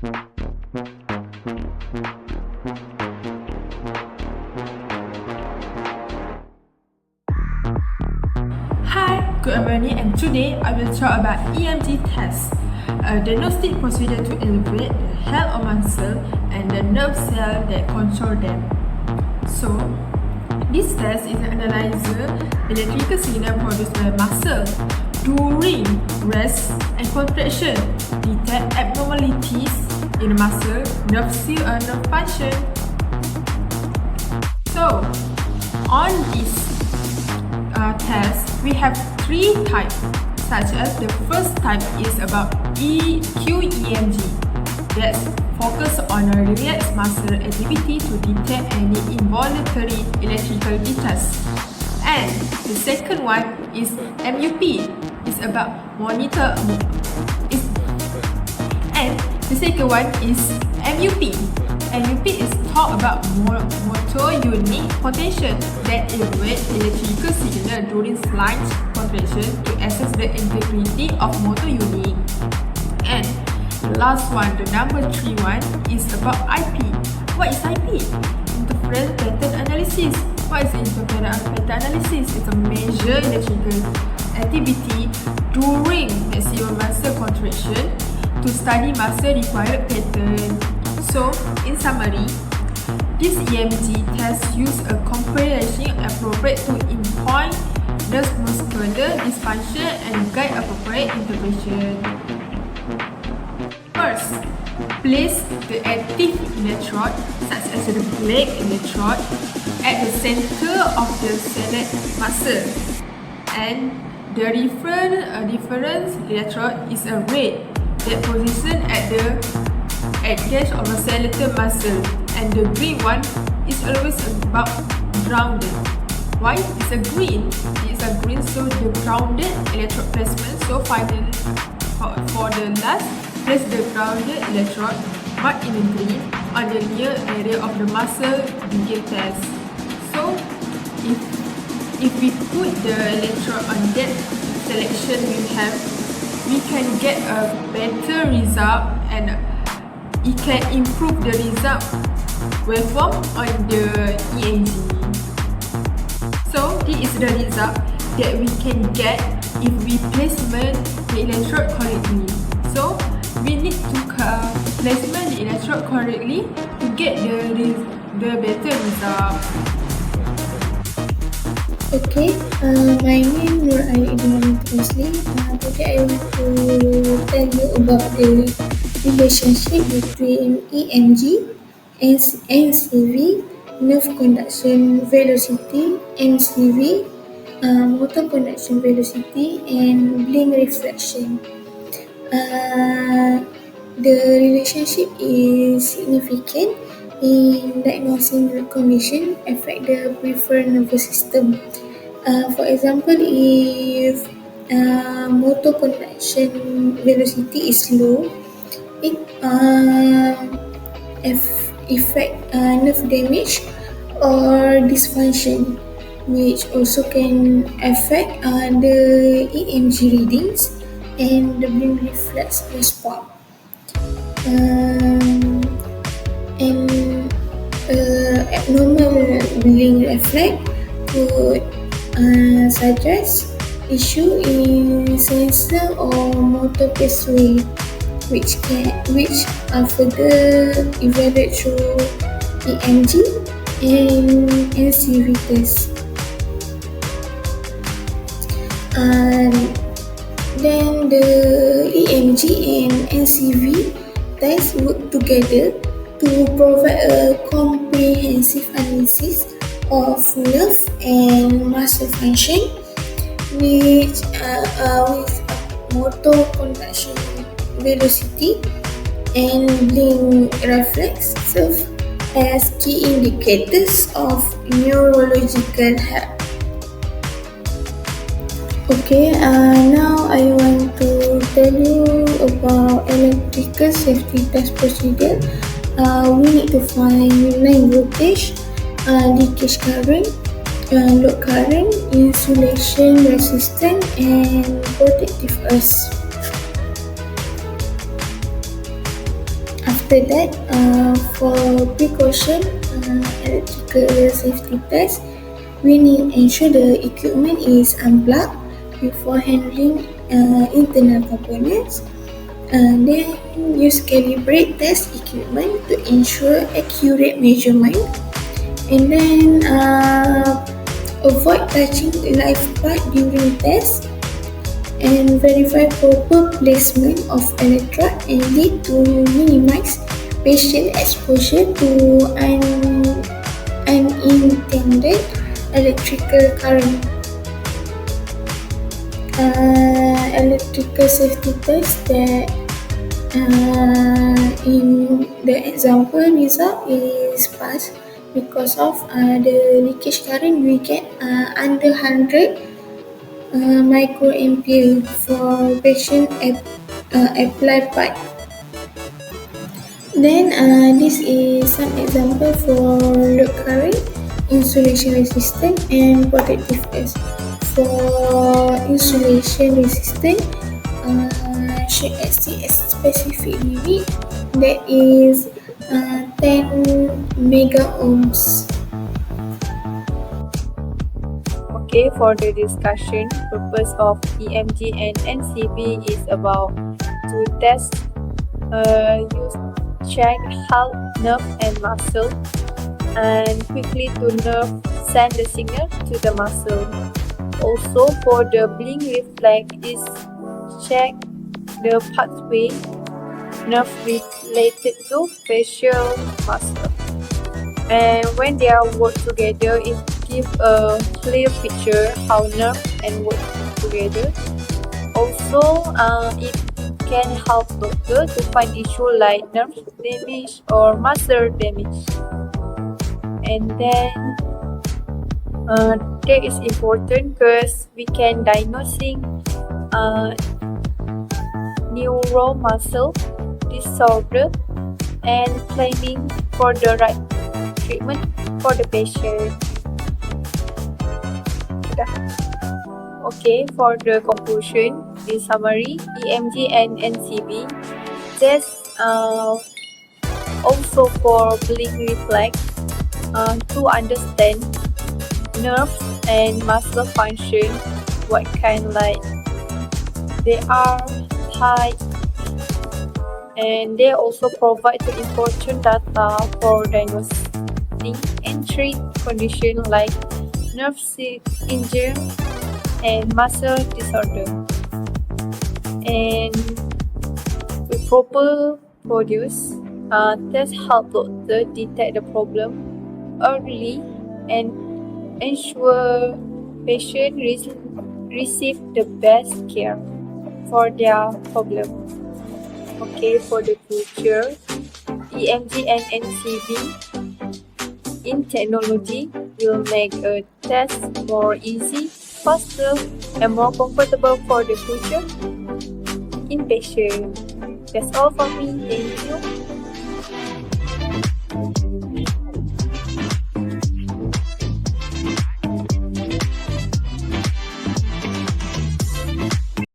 Hi, good morning, and today I will talk about EMG tests, a diagnostic procedure to evaluate the health of muscle and the nerve cell that control them. So, this test is an analyzer electrical signal produced by muscle during rest and contraction, detect abnormalities in the muscle, nerve seal, and nerve function. So, on this test, we have three types, such as the first type is about QEMG, that's focus on a relaxed muscle activity to detect any involuntary electrical distress. And the second one is MUP, it's about monitor. And the second one is MUP. MUP is talk about motor unit potential that evaluate electrical signal during slight contraction to assess the integrity of motor unit. And the last one, the number 3 one, is about IP. What is IP? Interference pattern analysis. What is interference pattern analysis? It's a measure electrical activity during maximum muscle contraction to study muscle required pattern. So, in summary, this EMG test use a comparison appropriate to pinpoint nerve muscular dysfunction and guide appropriate intervention. First, place the active electrode, such as the black electrode, at the center of the select muscle, and the reference electrode is a red that positioned at the edge of a skeletal muscle, and the green one is always about grounded. Why is a green? It's a green, so the grounded electrode placement. So finally, for the last, place the grounded electrode marked in the green on the near area of the muscle begin test. So if we put the electrode on that selection we can get a better result, and it can improve the result waveform on the EMG. So this is the result that we can get if we placement the electrode correctly. So we need to placement the electrode correctly to get the better result. Okay, my name is NURAIN. Today I want to tell you about the relationship between EMG, NCV, nerve conduction velocity, MCV, motor conduction velocity, and blink reflection. The relationship is significant in diagnosing the condition affect the peripheral nervous system. For example, if motor conduction velocity is low, it affect nerve damage or dysfunction, which also can affect the EMG readings and the blink reflex response. And abnormal blink reflex could suggest issue in sensor or motor pathway, which are further evaluated through EMG and NCV test. Then the EMG and NCV test work together to provide a comprehensive analysis of nerve and muscle function, with motor conduction velocity and blink reflex serve as key indicators of neurological health. Okay, now I want to tell you about electrical safety test procedure. We need to find line voltage, leakage current, load current, insulation resistant, and protective earth. after that, for precaution electrical safety test, we need ensure the equipment is unplugged before handling internal components. Then use calibrate test equipment to ensure accurate measurement, and then avoid touching live part during test, and verify proper placement of electrode and lead to minimize patient exposure to unintended electrical current. Electrical safety test that in the example result is passed because of the leakage current we get under 100 microampere for patient apply pipe. Then this is some example for load current, insulation resistant and protective test. For insulation resistant, should exceed a specific limit, that is 10 mega ohms. Okay, for the discussion, purpose of EMG and NCB is about to test, use check heart, nerve and muscle, and quickly to nerve send the signal to the muscle. Also for the blink reflex is check the pathway nerve related to facial muscle. And when they are work together, it give a clear picture how nerve and work together. Also, it can help doctor to find issue like nerve damage or muscle damage. And then that is important because we can diagnosing neuromuscle disorder and planning for the right treatment for the patient. Okay, for the conclusion, in summary, EMG and NCB just also for blink reflex to understand nerves and muscle function, what kind like they are height, and they also provide the important data for diagnosing and treat condition like nerve injury and muscle disorder. And with proper produce, test help doctor detect the problem early and ensure patient receive the best care for their problem. Okay, for the future, EMG and NCB in technology will make a test more easy, faster, and more comfortable for the future in patient. That's all for me. Thank you.